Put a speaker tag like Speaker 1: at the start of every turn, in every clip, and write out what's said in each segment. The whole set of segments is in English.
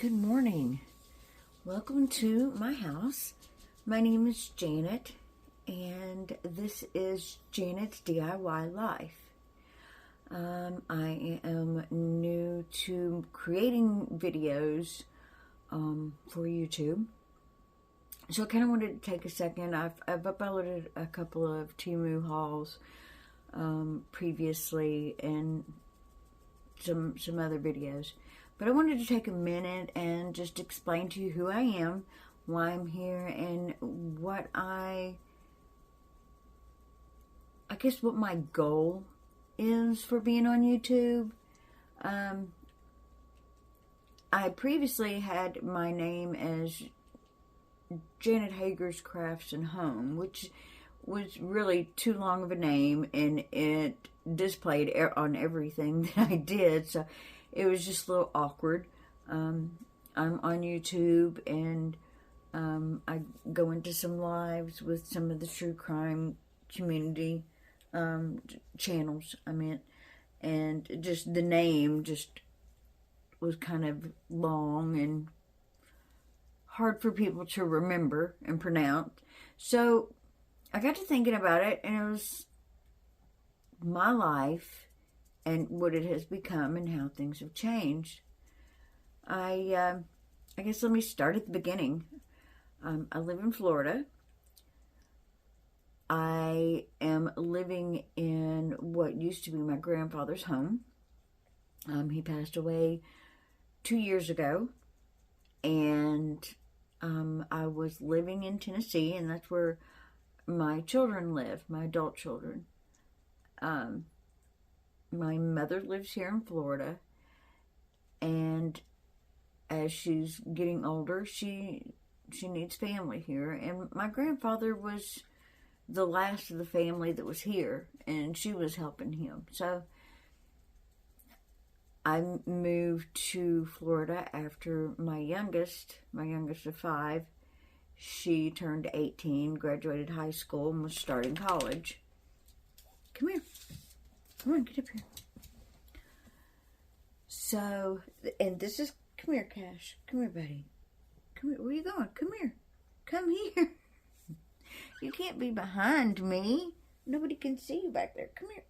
Speaker 1: Good morning. Welcome to my house. My name is Janet, and this is Janet's DIY Life. I am new to creating videos for YouTube, so I kind of wanted to take a second. I've uploaded a couple of Temu hauls previously and some other videos. But I wanted to take a minute and just explain to you who I am, why I'm here, and what what my goal is for being on YouTube. I previously had my name as Janet Hager's Crafts and Home, which was really too long of a name, and it displayed on everything that I did, so it was just a little awkward. I'm on YouTube, and I go into some lives with some of the true crime community channels, and just the name just was kind of long and hard for people to remember and pronounce. So I got to thinking about it, and it was my life and what it has become and how things have changed. I guess let me start at the beginning. I live in Florida. I am living in what used to be my grandfather's home. He passed away 2 years ago, and I was living in Tennessee, and that's where my children live, my adult children. My mother lives here in Florida, and as she's getting older, she needs family here. And my grandfather was the last of the family that was here, and she was helping him. So I moved to Florida after my youngest of 5, she turned 18, graduated high school, and was starting college. Come here. Come on, get up here. So, and this is, come here, Cash. Come here, buddy. Come here. Where are you going? Come here. Come here. You can't be behind me. Nobody can see you back there. Come here.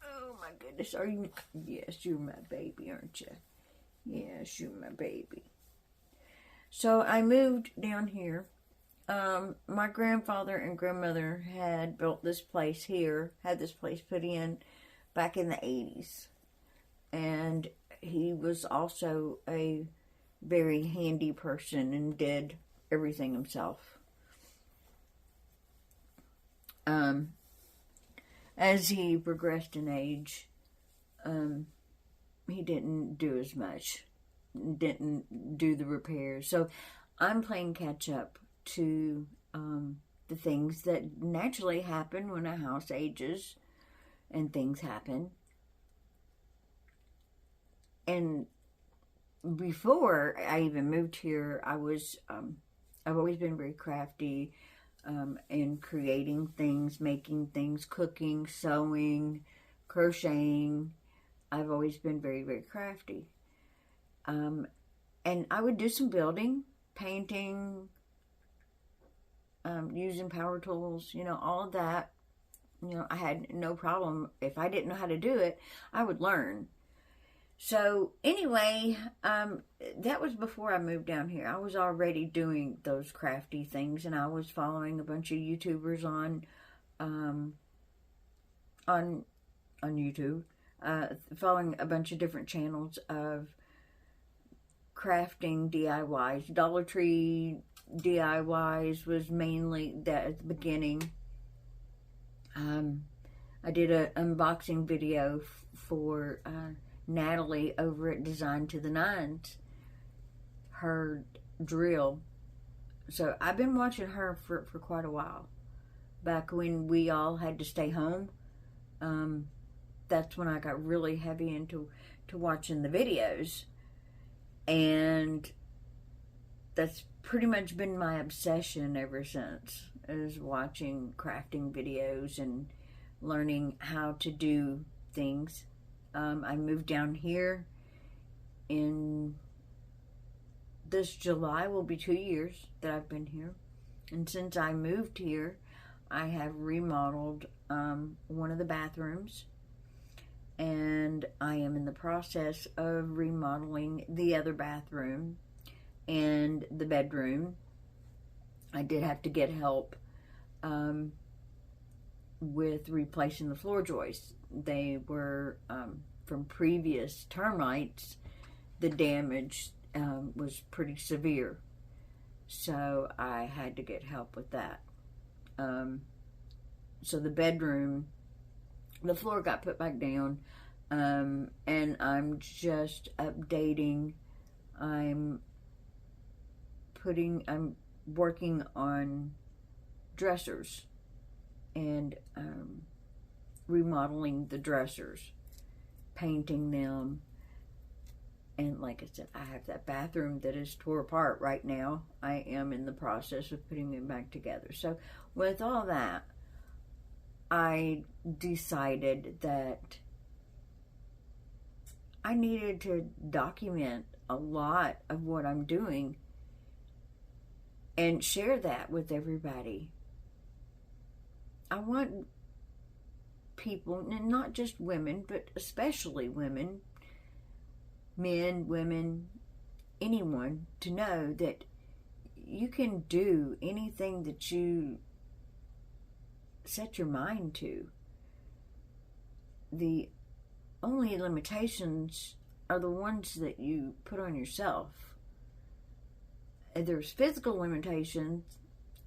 Speaker 1: Oh, my goodness. Are you? Yes, you're my baby, aren't you? Yes, you're my baby. So, I moved down here. My grandfather and grandmother had built this place here, had this place put in back in the 80s. And he was also a very handy person and did everything himself. As he progressed in age, he didn't do as much, didn't do the repairs. So I'm playing catch up to the things that naturally happen when a house ages and things happen. And before I even moved here, I've always been very crafty in creating things, making things, cooking, sewing, crocheting. I've always been very, very crafty. And I would do some building, painting, using power tools, all of that. I had no problem. If I didn't know how to do it, I would learn. So anyway, that was before I moved down here. I was already doing those crafty things, and I was following a bunch of YouTubers on YouTube, following a bunch of different channels of crafting DIYs. Dollar Tree DIYs was mainly that at the beginning. I did an unboxing video for Natalie over at Design to the Nines, her drill. So I've been watching her for quite a while. Back when we all had to stay home, that's when I got really heavy into watching the videos. And that's pretty much been my obsession ever since, is watching crafting videos and learning how to do things. I moved down here in this July will be 2 years that I've been here. And since I moved here, I have remodeled one of the bathrooms. And I am in the process of remodeling the other bathroom and the bedroom. I did have to get help with replacing the floor joists. They were from previous termites. The damage was pretty severe, so I had to get help with that. So the bedroom, the floor got put back down, and I'm just updating. I'm working on dressers and remodeling the dressers, painting them. And like I said, I have that bathroom that is tore apart right now. I am in the process of putting it back together. So with all that, I decided that I needed to document a lot of what I'm doing and share that with everybody. I want people, and not just women, but especially women, men, women, anyone, to know that you can do anything that you set your mind to. The only limitations are the ones that you put on yourself. There's physical limitations,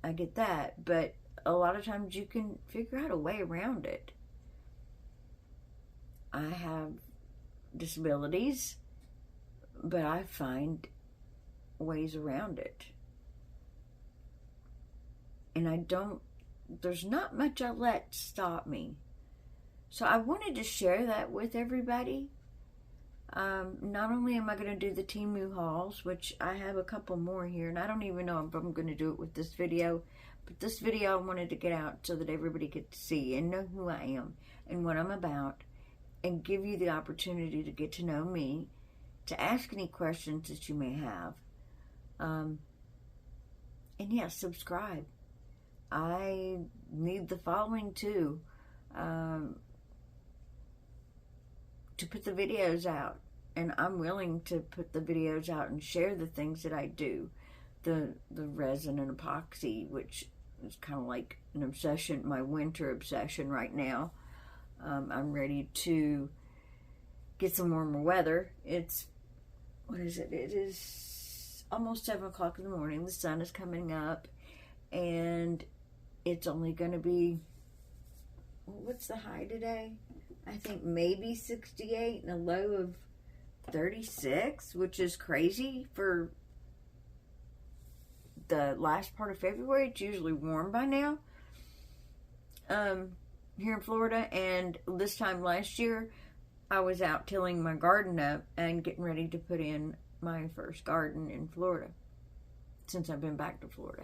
Speaker 1: I get that, but a lot of times you can figure out a way around it. I have disabilities, but I find ways around it. And there's not much I let stop me. So I wanted to share that with everybody. Not only am I going to do the Temu hauls, which I have a couple more here, and I don't even know if I'm going to do it with this video, but this video I wanted to get out so that everybody could see and know who I am and what I'm about, and give you the opportunity to get to know me, to ask any questions that you may have. And yes, subscribe. I need the following too, to put the videos out. And I'm willing to put the videos out and share the things that I do. The resin and epoxy, which is kind of like an obsession, my winter obsession right now. I'm ready to get some warmer weather. What is it? It is almost 7 o'clock in the morning. The sun is coming up, and it's only going to be, what's the high today? I think maybe 68 and a low of 36, which is crazy for the last part of February. It's usually warm by now here in Florida, and this time last year I was out tilling my garden up and getting ready to put in my first garden in Florida since I've been back to Florida.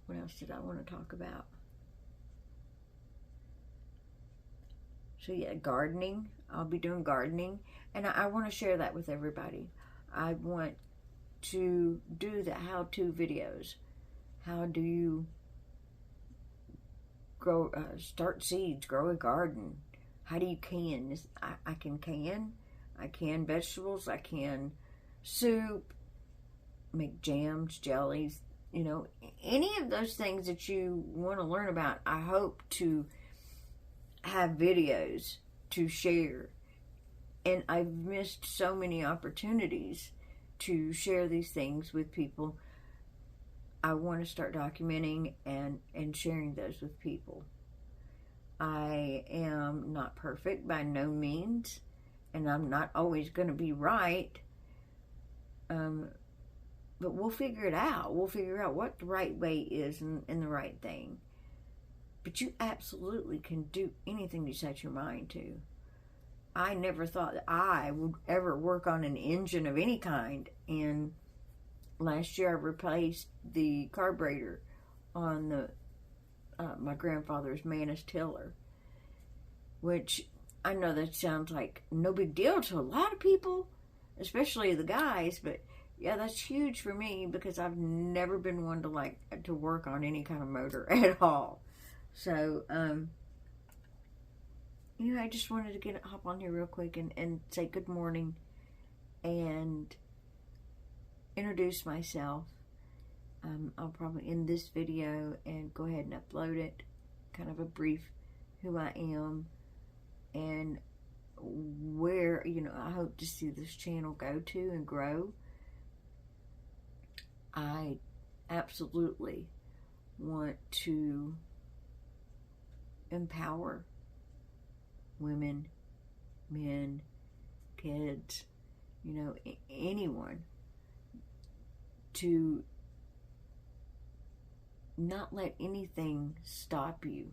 Speaker 1: What else did I want to talk about? So yeah, gardening. I'll be doing gardening, and I want to share that with everybody. I want to do the how-to videos. How do you grow, start seeds, grow a garden? How do you can? I can can. I can vegetables. I can soup, make jams, jellies, any of those things that you want to learn about. I hope to have videos to share. And I've missed so many opportunities to share these things with people. I want to start documenting and sharing those with people. I am not perfect by no means, and I'm not always going to be right. But we'll figure it out. We'll figure out what the right way is and the right thing. But you absolutely can do anything you set your mind to. I never thought that I would ever work on an engine of any kind. And last year I replaced the carburetor on my grandfather's Manus tiller, which I know that sounds like no big deal to a lot of people, especially the guys, but yeah, that's huge for me because I've never been one to like to work on any kind of motor at all. So, I just wanted to hop on here real quick and say good morning and introduce myself. I'll probably end this video and go ahead and upload it, kind of a brief who I am and where, I hope to see this channel go to and grow. I absolutely want to empower women, men, kids, anyone to not let anything stop you.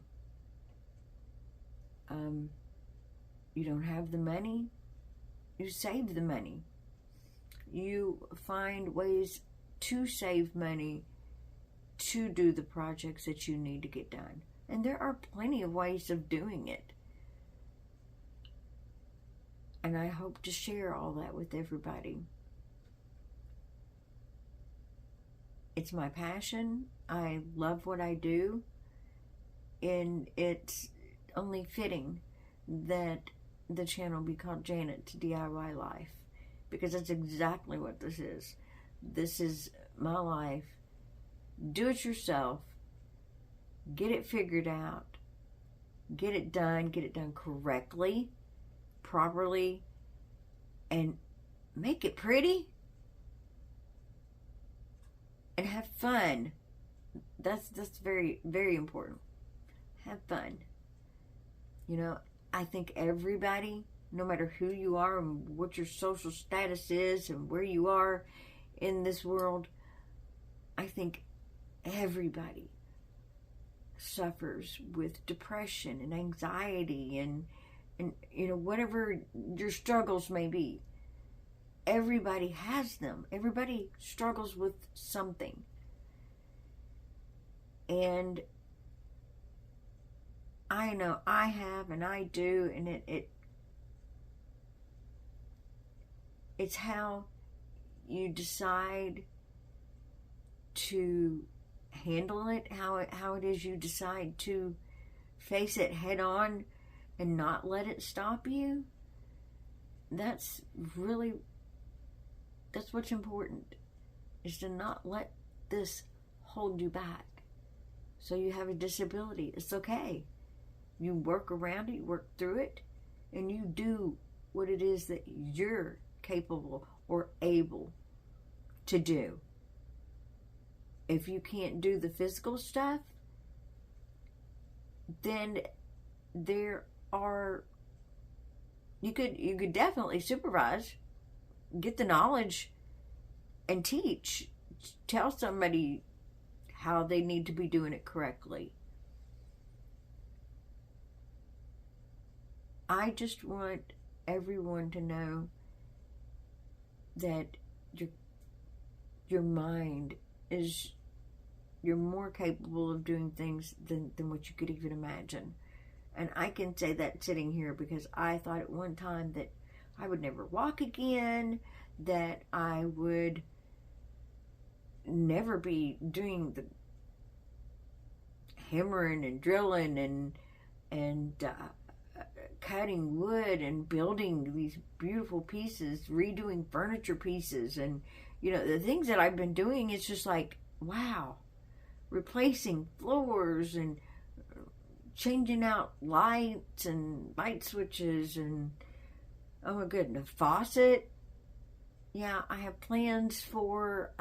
Speaker 1: You don't have the money, you save the money. You find ways to save money to do the projects that you need to get done. And there are plenty of ways of doing it. And I hope to share all that with everybody. It's my passion. I love what I do. And it's only fitting that the channel be called Janet's DIY Life. Because that's exactly what this is. This is my life. Do it yourself. Get it figured out. Get it done correctly, properly, and make it pretty. And have fun. That's very, very important. Have fun. I think everybody, no matter who you are and what your social status is and where you are in this world, I think everybody suffers with depression and anxiety and whatever your struggles may be. Everybody has them. Everybody struggles with something. And I know I have and I do, and it's how you decide to handle it, how it is you decide to face it head on and not let it stop you. That's what's important, is to not let this hold you back. So you have a disability. It's okay. You work around it, you work through it, and you do what it is that you're capable or able to do. If you can't do the physical stuff, then you could definitely supervise, get the knowledge, and teach. Tell somebody how they need to be doing it correctly. I just want everyone to know that your mind is, you're more capable of doing things than what you could even imagine. And I can say that sitting here because I thought at one time that I would never walk again, that I would never be doing the hammering and drilling and cutting wood and building these beautiful pieces, redoing furniture pieces, and the things that I've been doing. It's just like, wow, replacing floors and changing out lights and light switches and, oh my goodness, faucet. Yeah, I have plans for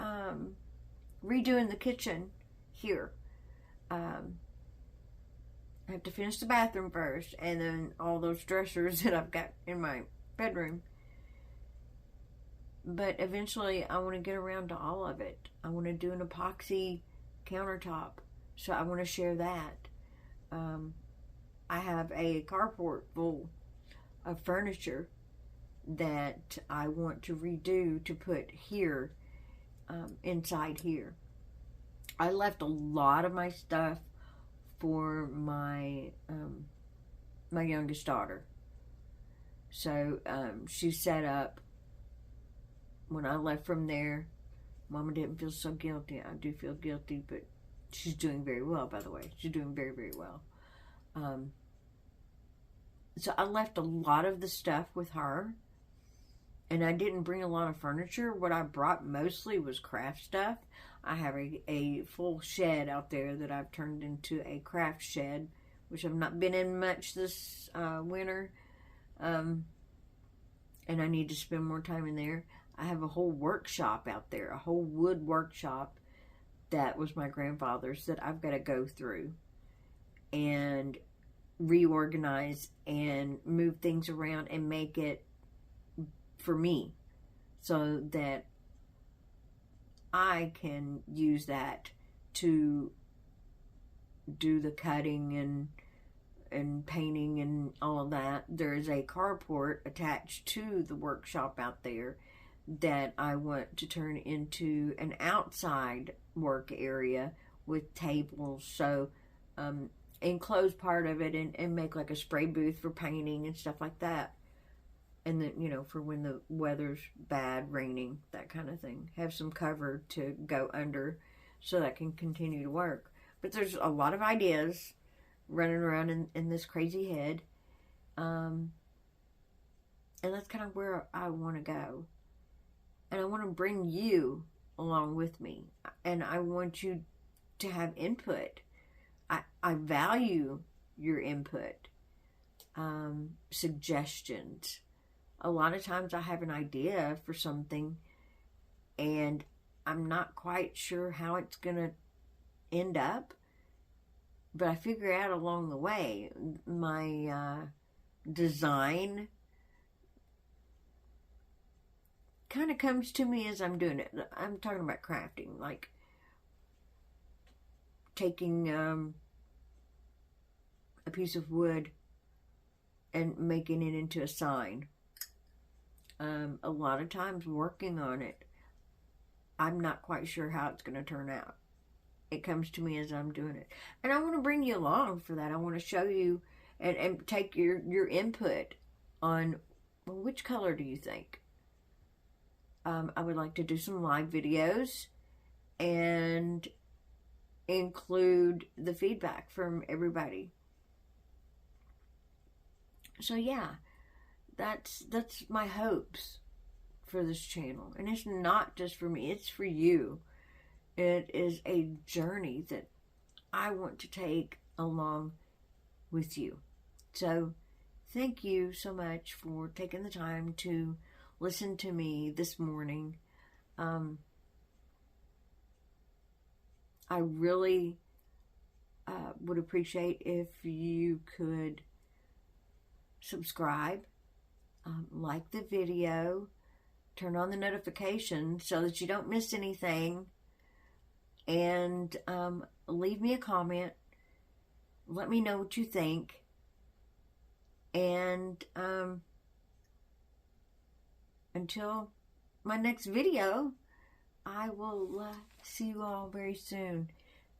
Speaker 1: redoing the kitchen here. I have to finish the bathroom first, and then all those dressers that I've got in my bedroom. But eventually, I want to get around to all of it. I want to do an epoxy countertop, so I want to share that. I have a carport full of furniture that I want to redo to put here, inside here. I left a lot of my stuff for my my youngest daughter. So she set up, when I left from there, Mama didn't feel so guilty. I do feel guilty, but she's doing very well, by the way. She's doing very, very well. So I left a lot of the stuff with her, and I didn't bring a lot of furniture. What I brought mostly was craft stuff. I have a full shed out there that I've turned into a craft shed, which I've not been in much this winter, and I need to spend more time in there. I have a whole workshop out there, a whole wood workshop that was my grandfather's that I've got to go through and reorganize and move things around and make it for me so that I can use that to do the cutting and painting and all of that. There's a carport attached to the workshop out there that I want to turn into an outside work area with tables. So enclose part of it and make like a spray booth for painting and stuff like that. And then, you know, for when the weather's bad, raining, that kind of thing. Have some cover to go under so that I can continue to work. But there's a lot of ideas running around in this crazy head. And that's kind of where I want to go. And I want to bring you along with me. And I want you to have input. I value your input, suggestions. A lot of times I have an idea for something and I'm not quite sure how it's going to end up, but I figure out along the way. My design kind of comes to me as I'm doing it. I'm talking about crafting, like taking a piece of wood and making it into a sign. A lot of times working on it, I'm not quite sure how it's going to turn out. It comes to me as I'm doing it. And I want to bring you along for that. I want to show you and take your input on, well, which color do you think? I would like to do some live videos and include the feedback from everybody. So yeah, that's my hopes for this channel. And it's not just for me, it's for you. It is a journey that I want to take along with you. So thank you so much for taking the time to listen to me this morning. I really would appreciate if you could subscribe, like the video, turn on the notifications so that you don't miss anything, and leave me a comment. Let me know what you think. And until my next video, I will see you all very soon.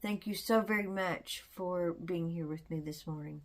Speaker 1: Thank you so very much for being here with me this morning.